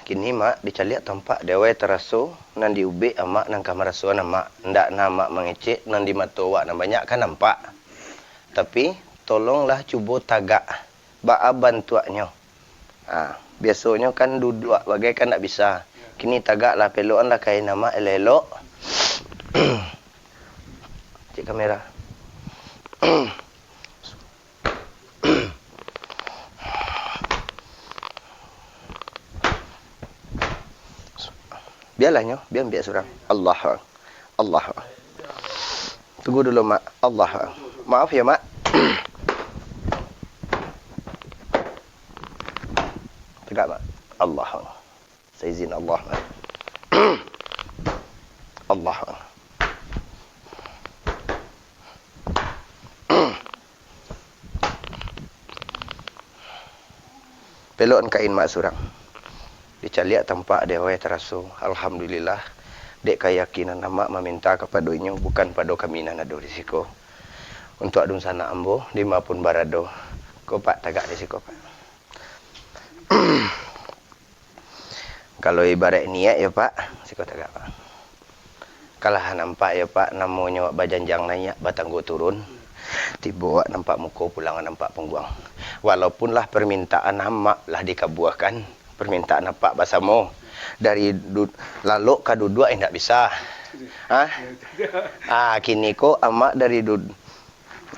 kini mak dicaliak tampak dewa teraso nan diubik amak nan kamarasuan amak. Ndak nama mengecek nan di mata wak nan banyak kan nampak. Tapi tolonglah cuba tagak baa bantuannya. Biasanya kan duduk bagai kan tak bisa. Kini tagaklah pelokan lah kain nama elok. Cik kamera. Biarlah nyo, biar seorang. Allah. Tunggu dulu mak. Allah. Maaf ya mak. Tegak mak. Allah. Saya izin Allah mak. Allah. Pelon kain mak seorang. Dicaliak tampak dewa terasu. Alhamdulillah. Dek keyakinan mak meminta kepadanya bukan pada kami nan ada risiko. Untuk adun sana ambo di maupun barado. Kau pak tagak risiko pak. Kalau ibarat niat ya pak, risiko tagak pak. Kalah nampak ya pak namanya wak bajanjang naik batang go turun. Tiba wak nampak muka pulang nampak pengguang. Walaupunlah permintaan mak lah dikabuahkan. Permintaan apa bahasamu dari lalu ke duduk tidak bisa. Kini ko amak dari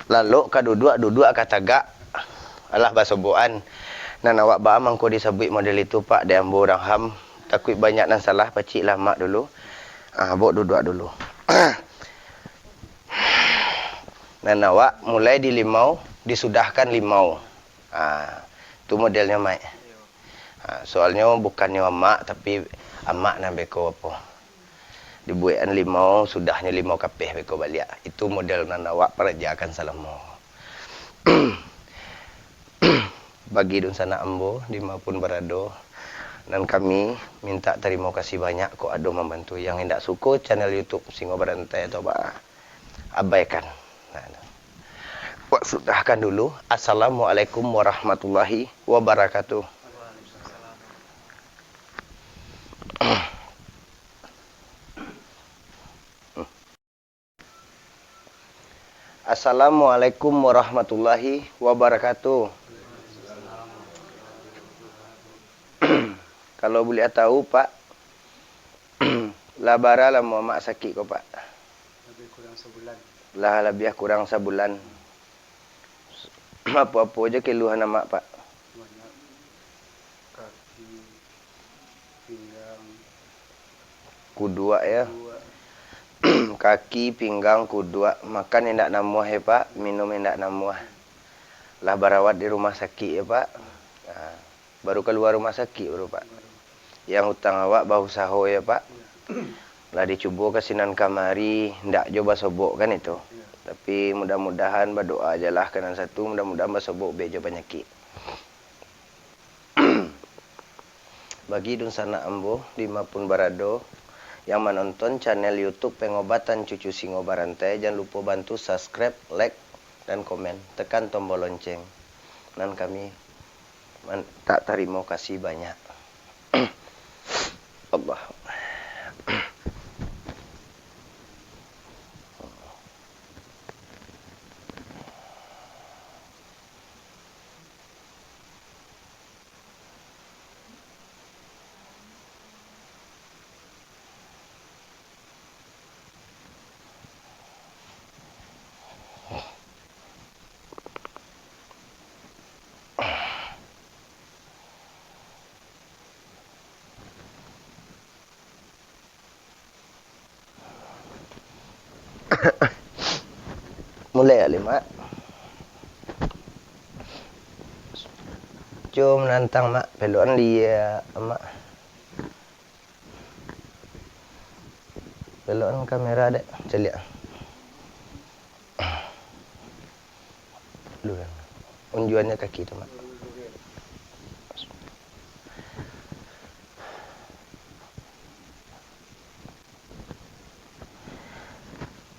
lalu ke duduk kata gak alah bahasa boan. Nan awak ba mangko disebut model itu pak dia ambo orang ham takut banyak nan salah pacik lah mak dulu. Bok duduk dulu. Nan awak mulai di limau disudahkan limau. Itu modelnya mak. Soalnya bukannya amak tapi amak nan beko apa. Dibuatkan limau sudahnya limau kapeh beko balik. Itu model nan awak perajakan selama. Bagi dun sana ambo di maupun berado. Dan kami minta terima kasih banyak kok ada membantu yang hendak suka channel YouTube Singo Berantai atau abaikan. Wak sudahkan dulu. Assalamualaikum warahmatullahi wabarakatuh. Assalamualaikum warahmatullahi wabarakatuh. Kalau boleh tahu pak, labara lah mak sakit kau pak. Lebih kurang sebulan. Lah lebih kurang sebulan. Apa-apa aja keluhan mak pak. Banyak kaki, pinggang, kudua ya. Kaki, pinggang, kudua. Makan hendak namuah ya pak. Minum hendak namuah. Lah barawat di rumah sakit ya pak. Baru keluar rumah sakit baru pak. Yang hutang awak bahu saho ya pak. Lah dicuba kesinan kamari. Ndak coba sobok kan itu. Tapi mudah-mudahan berdoa aja lah kanan satu. Mudah-mudahan bersobok bejo penyakit. Bagi dun sana ambo di maupun barado yang menonton channel YouTube Pengobatan Cucu Singo Berantai, jangan lupa bantu subscribe, like, dan komen. Tekan tombol lonceng. Dan kami tak terima kasih banyak. Allah. Mulai ya mak. Jom nantang mak peluan dia mak. Peluan kamera dek celik. Lu unjuannya kaki tu mak.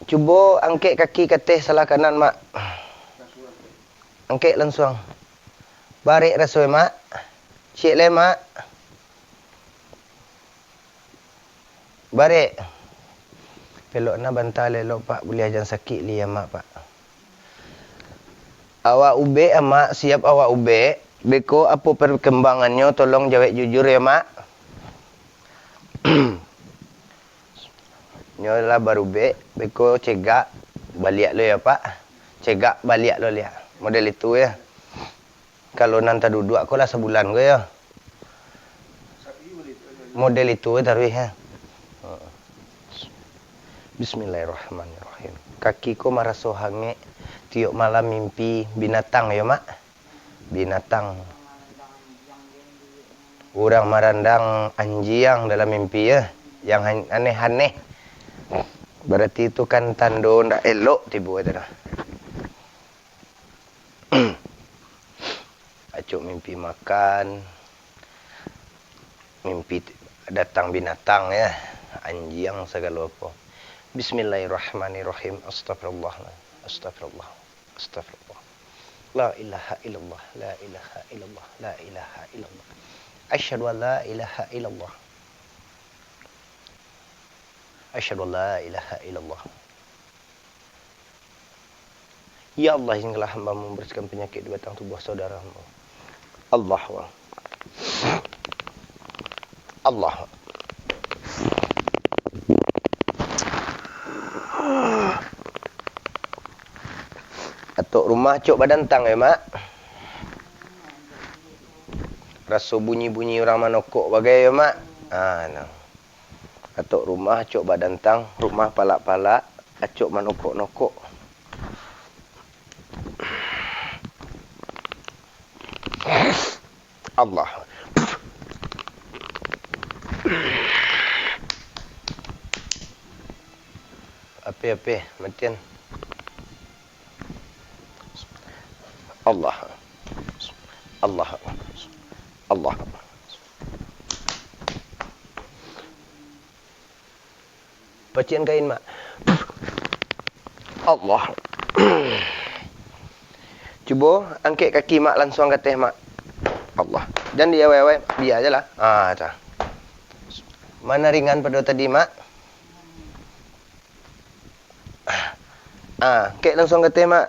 Cuba angkat kaki katih salah kanan mak. Angkat langsung. Barik rasoi mak. Cik le mak. Barik. Pelok na bantal elok pak, boleh ajan sakit li mak pak. Awak ubek mak, siap awak ubek. Beko apa perkembangannya tolong jawab jujur ya mak. Nyolah baru beko cegak balik lo ya pak. Cegak balik lo lihat. Model itu ya. Kalau nanti duduk aku lah sebulan gue ya. Model itu taruh ya. Bismillahirrahmanirrahim. Kakiku merasa hangat. Tiap malam mimpi binatang ya mak. Binatang. Orang merandang anjing dalam mimpi ya. Yang aneh-aneh. Berarti itu kan tanda ndak elok tiba itu dah. Acuk mimpi makan. Mimpi datang binatang ya. Anjing segala apa. Bismillahirrahmanirrahim. Astagfirullah. Astagfirullah. Astagfirullah. La ilaha illallah. La ilaha illallah. La ilaha illallah. Asyhadu an la ilaha illallah. Asyhadu an la ilaha illallah. Ya Allah, izinkanlah hamba membersihkan penyakit di batang tubuh saudara hamba. Allah. Allah. Atuk rumah cok badan tang ya mak. Rasa bunyi-bunyi orang manokok bagai ya mak. Nah. Atuk rumah cok badan tang, rumah palak-palak, acok manokok-nokok. Allah. Apa-apa, matian. Allah. Allah. Allah. Pacian kain mak. Allah. Cuba angkat kaki mak langsung ke atas mak. Allah. Dan dia awal-awal biar ajalah. Cah. Mana ringan pada tadi mak? Angkat langsung ke atas mak.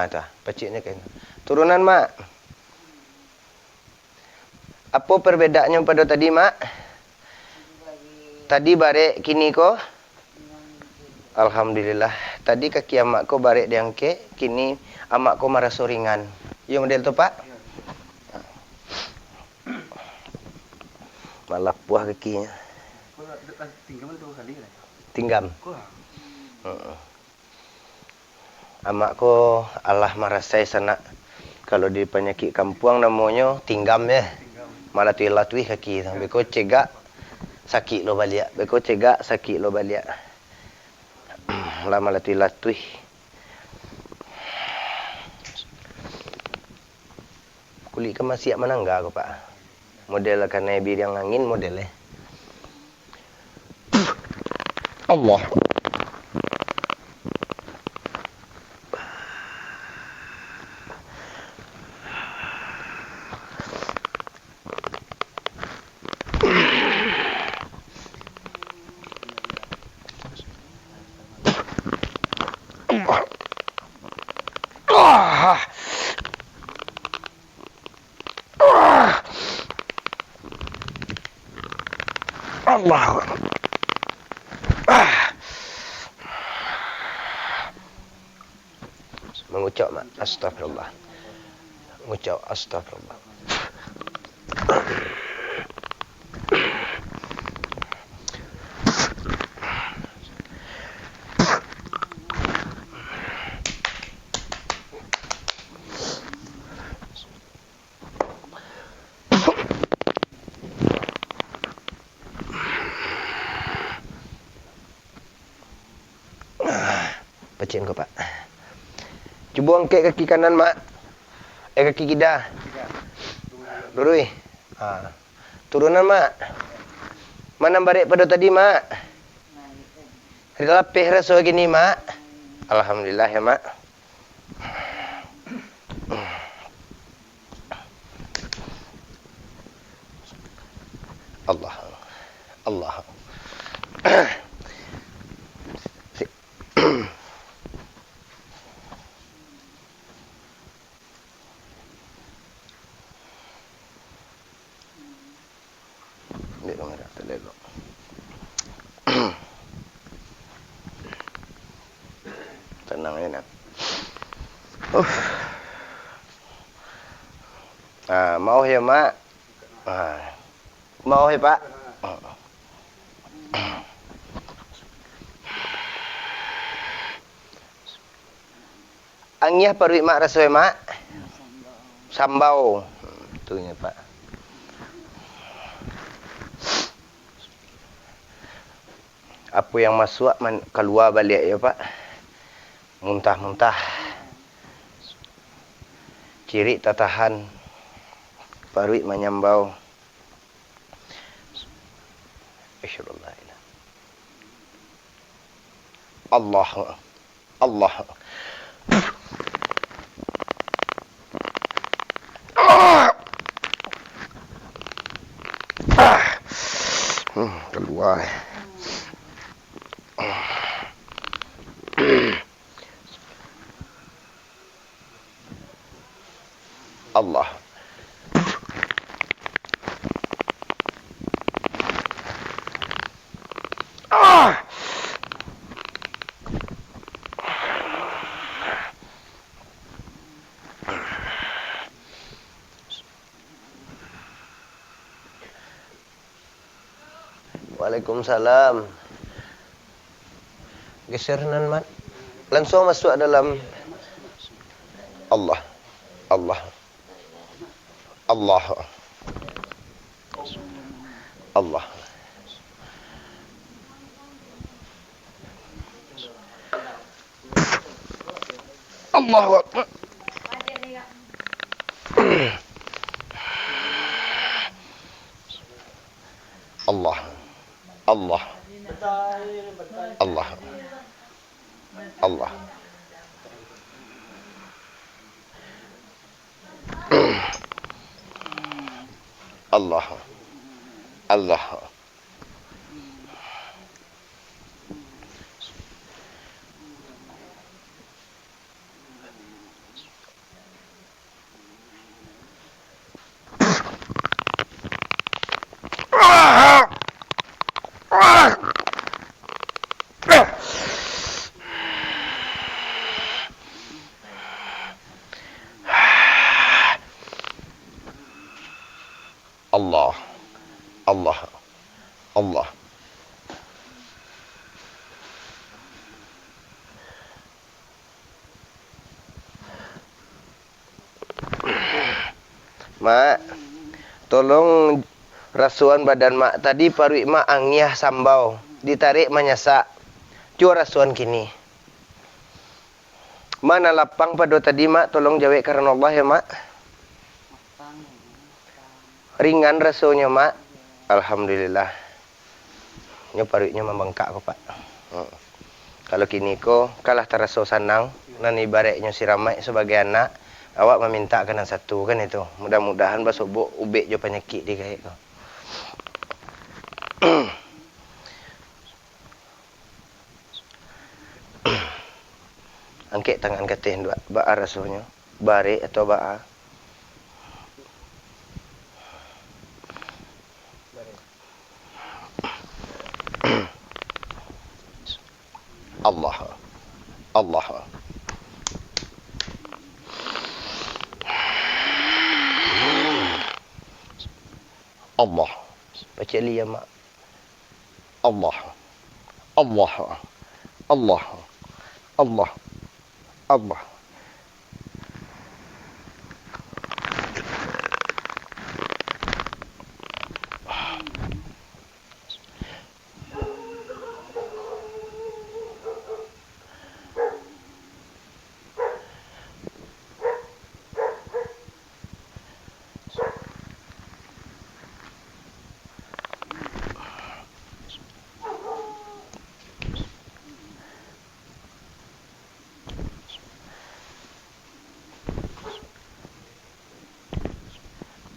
Cah. Paciknya kain. Turunan mak. Apa perbedaannya pada tadi mak? Tadi barik, kini ko? Alhamdulillah. Tadi kaki amak ko barik diangkat, kini amak ko merasa ringan. Ya model tu pak? Malah puah kakinya. Tinggam itu kali kan? Tinggam. Amak ko Allah merasai sana. Kalau di penyakit kampung namanya tinggam ya. Malah tu latui kaki. Beko cegak sakit lo balik. Beko cegak sakit lo balik. Lama latui. Kulit ke masih menangga ko pak. Model kan nabi yang angin model Allah. Allah. Mengucap mak astagfirullah. Mengucap astagfirullah. Pacin ko pak. Cuba angkat kaki kanan mak. Kaki kiri. Lurui. Turunan mak. Mana barik pada tadi mak? Lapih rasa gini mak. Alhamdulillah ya mak. Allah. Allah. Dia kamera terlelok. Tenang ya nak. Mau ya mak? Mau ya pak? Angiah parui mak rasa ya mak? Sambau. Itunya pak. Apa yang masuk keluar balik ya pak? Muntah-muntah. Ciri tak tahan. Parui menyambau. Asyhadullah. Allah. Allah. Keluar. Allah. Waalaikumsalam. Geser nan mat. Langsung masuk dalam Allah. Allah. Allah. Allah. Allahu Akbar. Allah. Allah. Allah. Allah. Allah. Allah. Allah. Allah. Allah. Mak, tolong rasuan badan mak tadi parui mak angiah sambau, ditarik menyasak. Cua rasuan kini. Mana lapang pada tadi mak, tolong jawab karena Allah ya mak. Ringan rasanya mak. Alhamdulillah. Nya parunya membengkak kok pak. Kalau kini ko kalah terasa sanang, nan ibaratnya si ramai sebagai anak, awak meminta kena satu kan itu. Mudah-mudahan basobok ubek jo penyakit di kayak ko. Angkat tangan katih dua, ba'a rasanya. Bare atau ba'a. Allah. Allah. Allah. Baca liya mak. Allah. Allah. Allah. Allah. Allah.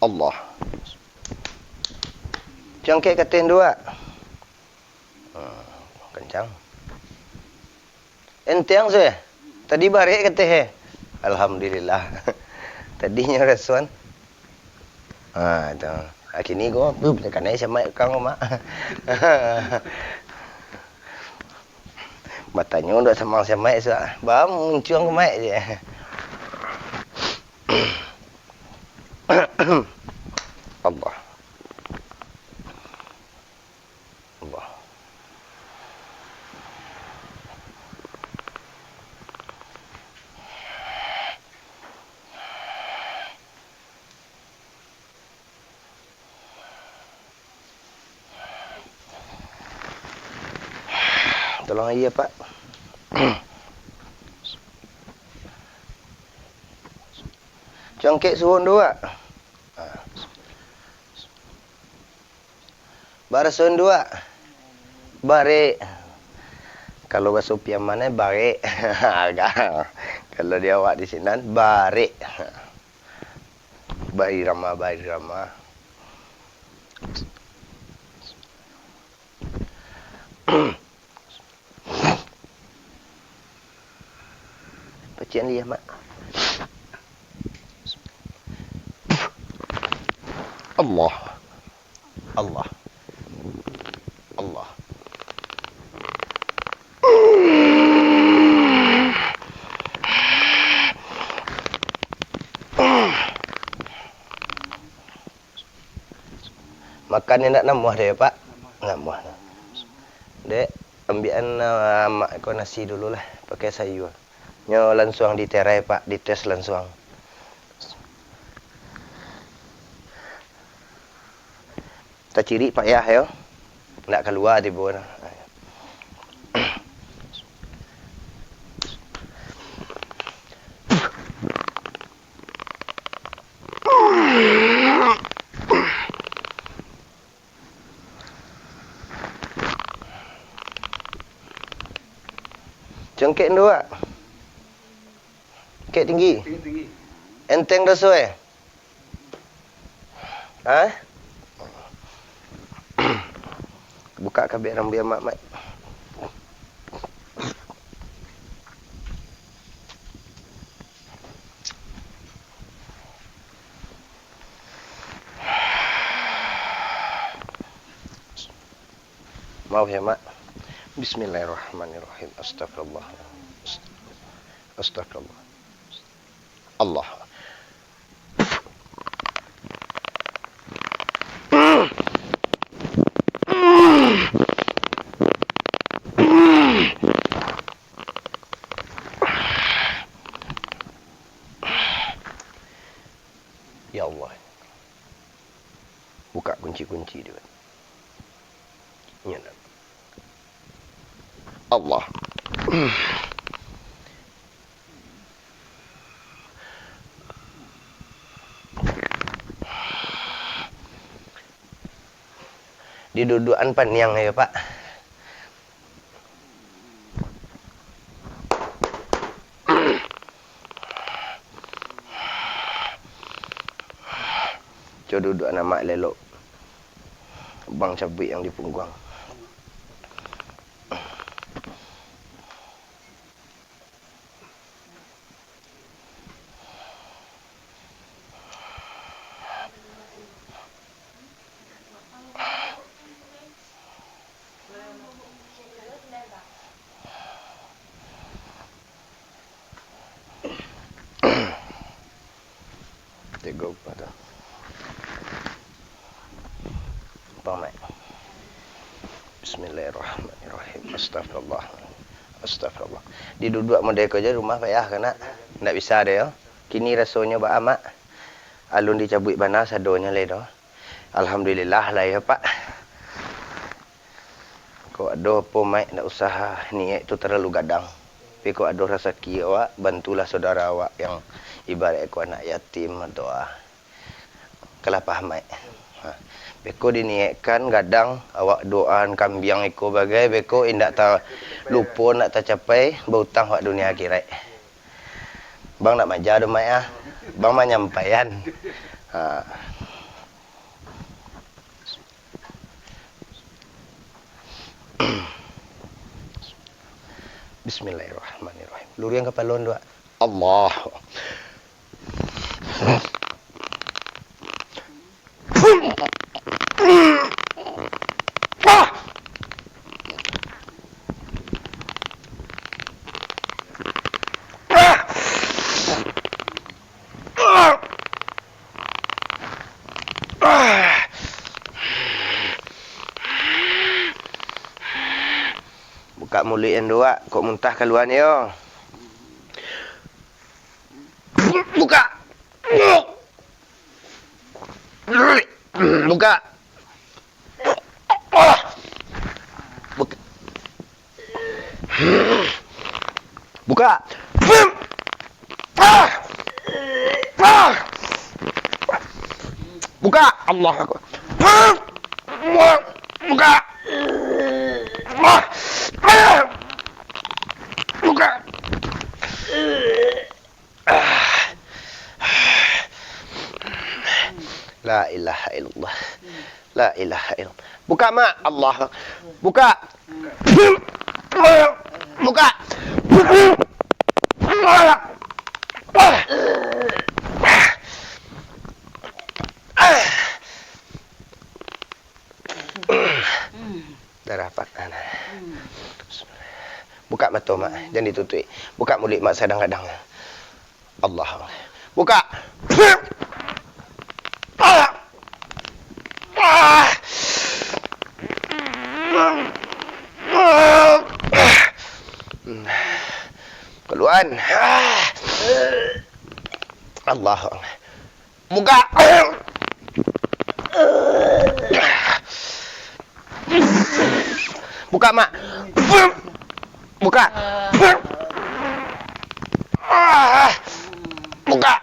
Allah. Congkak katin dua. Kencang. Enteng saya. Tadi barik kateh. Alhamdulillah. Tadinya rasuan. Itu. Kini gua kan ai sama kang mak. Matanya udah sama sa. Bam muncung ke mai je. Allah. Allah. Tolong iya Pak. Congkak suhun dua. Barasun dua. Barik. Kalau bahasa Pian mana barik. Kalau dia awak di sini barik. Bari ramah. Bacian dia mak. Allah. Allah. Allah. Makan ni nak namuah dia Pak. Namuah. Dek, ambilan mak ko nasi dulu lah, pakai sayur. Nyo langsung di terai Pak, dites langsung. Tak ciri Pak ya, yo. Nak keluar tiba nah. Congkak dua. Congkak tinggi. Tinggi. Enteng dah soe. Ha? Buka kabeh rambut mak. Maaf ya mak. Bismillahirrahmanirrahim. Astagfirullah. Astagfirullah. Allah. Ya Allah. Buka kunci-kunci dia. Nyana. Allah. Di dudukan paniang ya Pak. Coba duduk anak lelok. Bang cabik yang di punggung. Tego pada. Pakai. Bismillahirrahmanirrahim. Astagfirullah. Astagfirullah. Diduduk merdeka je rumah payah kan nak. Tak bisa dia. Kini rasanya ba amak. Alun dicabut bana sadonya le dah. Alhamdulillah lah ya Pak. Kau ada apa mai nak usaha ni tu terlalu gadang. Tapi kau ada rezeki awak bantulah saudara awak yang ibarat aku anak yatim atau kelapah mai. Beko diniatkan gadang awak doaan kambiang iko bagai beko indak ta lupa nak tercapai berhutang wak dunia akhirat. Bang nak maja do mai ah. Bang mah nyampaian. Bismillahirrahmanirrahim. Luriang kepalon dua. Allah. Buka mulut yang dua, kok muntah keluar ni yo. Buka. Buka. Buka. Buka. Buka. Allah Akbar. Buka. Buka. La ilaha illallah. La ilaha illallah. Buka, Mak. Allah. Buka. Buka. Darah pakan. Buka mata, Mak. Jangan ditutup. Buka mulut, Mak, sedang-kadang. Allah. Buka. Keluar. Allah. Buka. Buka, Mak. Buka. Buka.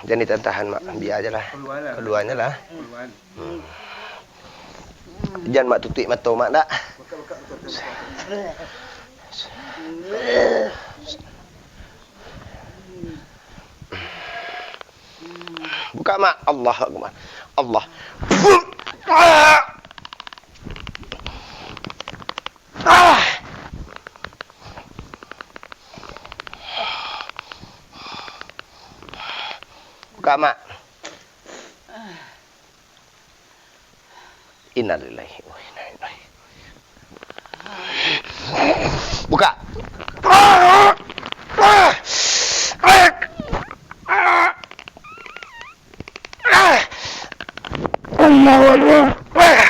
Jangan ditahan, Mak. Biar aja lah. Keluarnya lah. Jangan Mak tutup mata, Mak, tak? Buka, Mak. Allah Akbar. Allah. Buka, Mak. Innalillahi wa inna ilaihi. Buka. Allahu Akbar.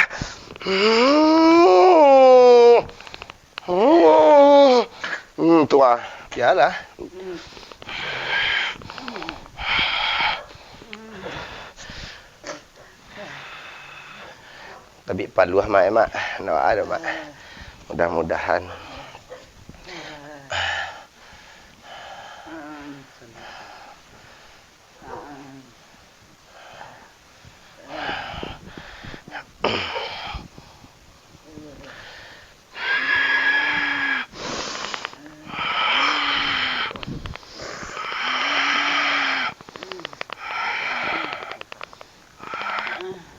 Tua. Biarlah. Tapi paluah, Mak, Mak. Nak ada, Mak. Mudah-mudahan.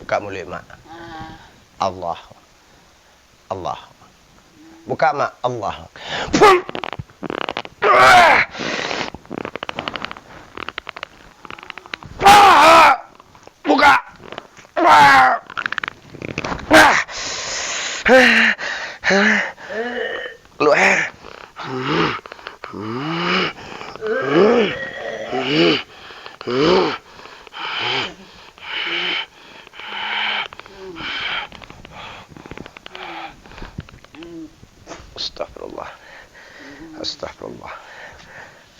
Buka mulut, Mak. Allah. Allah. Buka, Mak. Allah. Buka. Keluar. Astagfirullah. Astagfirullah.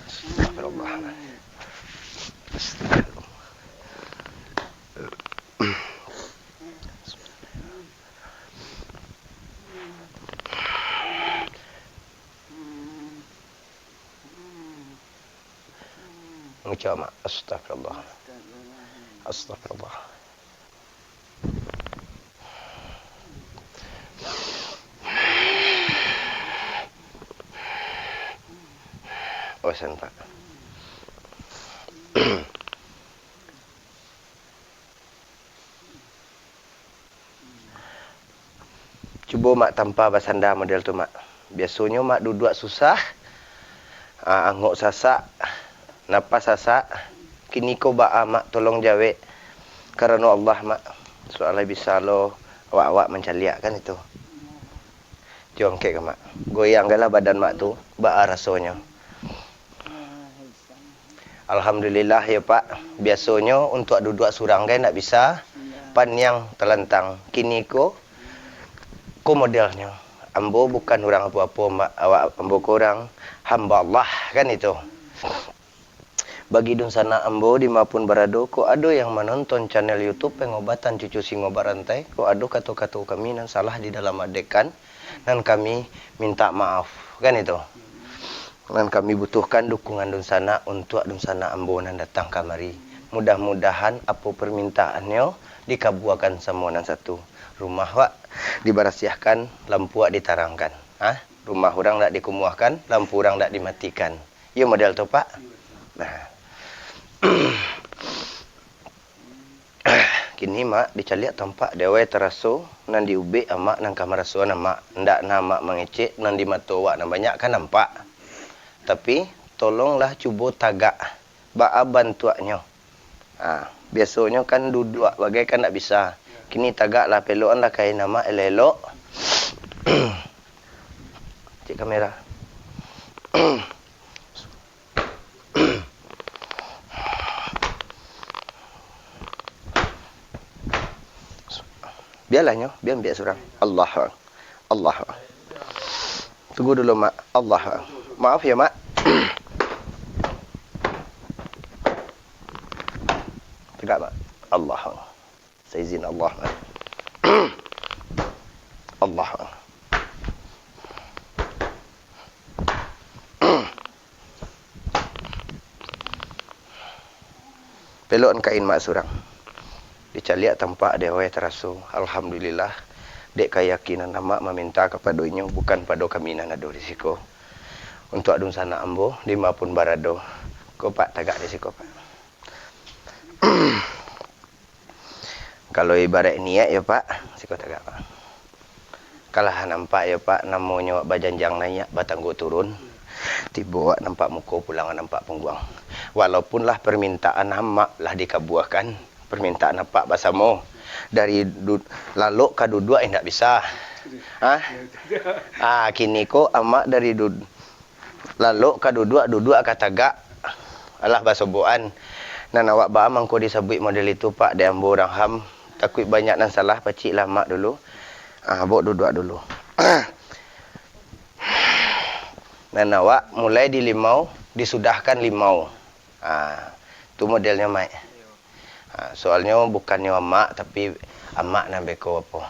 Astagfirullah. Astagfirullah. Mengucap, Mak. Astagfirullah. Astagfirullah. kebebasan, Pak. Cuba mak tanpa basanda model tu, mak. Biasanya mak duduk susah, angok sasak, napas sasak. Kini ko ba mak tolong jawab. Karena Allah, mak. Soalnya bisa lo awak-awak mencaliak kan itu. Jongkek ke mak. Goyang lah badan mak tu, ba rasanya. Alhamdulillah ya Pak. Biasanya untuk duduk surang kan tak bisa. Pan yang telentang. Kini ko modelnya. Ambo bukan orang apa-apa, mak. Awak ambo korang hamba Allah kan itu. Bagi dun sana ambo di maupun berado, ko ada yang menonton channel YouTube pengobatan cucu singo barantai, ko ada kata-kata kami yang salah di dalam adegan dan kami minta maaf kan itu. Dan kami butuhkan dukungan dun sana untuk dun sana ambo nan datang kamari. Mudah-mudahan apa permintaannya dikabulkan semua nan satu. Rumah wak dibarasiahkan, lampu wak ditarangkan. Rumah orang tak dikumuahkan, lampu orang tak dimatikan. Ya model tu Pak. Nah. Kini mak dicaliak tampak dewa teraso nan diubik amak nan kamar rasuan amak ndak nama mengecek nan di mata wak nan banyak kan nampak. Tapi tolonglah cuba tagak ba bantuannya. Biasanya kan duduk bagai kan tak bisa. Kini tagaklah pelokan lah kain nama elok. Cek kamera. Biarlah nyo, biar surang. Allah. Tunggu dulu mak. Allah. Maaf ya mak. Tegak mak. Allah. Saya izin Allah. Allah. Pelon kain mak surang. Dicaliak tampak dewa terasu. Alhamdulillah. Dek keyakinan mak meminta kepadanya bukan pada kami nan ada risiko. Untuk adun sana ambo di maupun barado. Ko Pak tagak risiko Pak. Kalau ibarat niat ya Pak, risiko tagak Pak. Kalah nampak ya Pak namanya bajanjang naik batanggo turun. Tiba wak nampak muka pulang nampak pengguang. Walaupunlah permintaan mak lah dikabulkan. Permintaan nampak basamo. Dari lalu ke duduk tidak bisa. Kini ko amak dari lalu ke duduk ke tagak. Alah basoboan. Nan awak ba amang ko disebut model itu Pak dia ambo orang ham. Takut banyak nan salah pacik lah mak dulu. Bok duduk dulu. Dan awak mulai di limau, disudahkan limau. Itu modelnya Mak. Soalnya bukannya amak, tapi amak nak beko apa.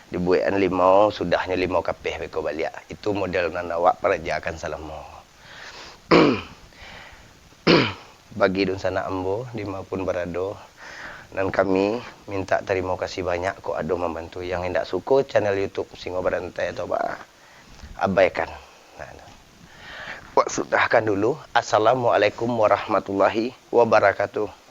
Dibuatkan limau, sudahnya limau kapeh beko balik. Itu model nan awak perajakan selama. Bagi dun sana ambo, di maupun berado. Dan kami minta terima kasih banyak kok ada membantu. Yang tidak suka channel YouTube Singo Barantai atau abaikan. Sudahkan dulu. Assalamualaikum warahmatullahi wabarakatuh.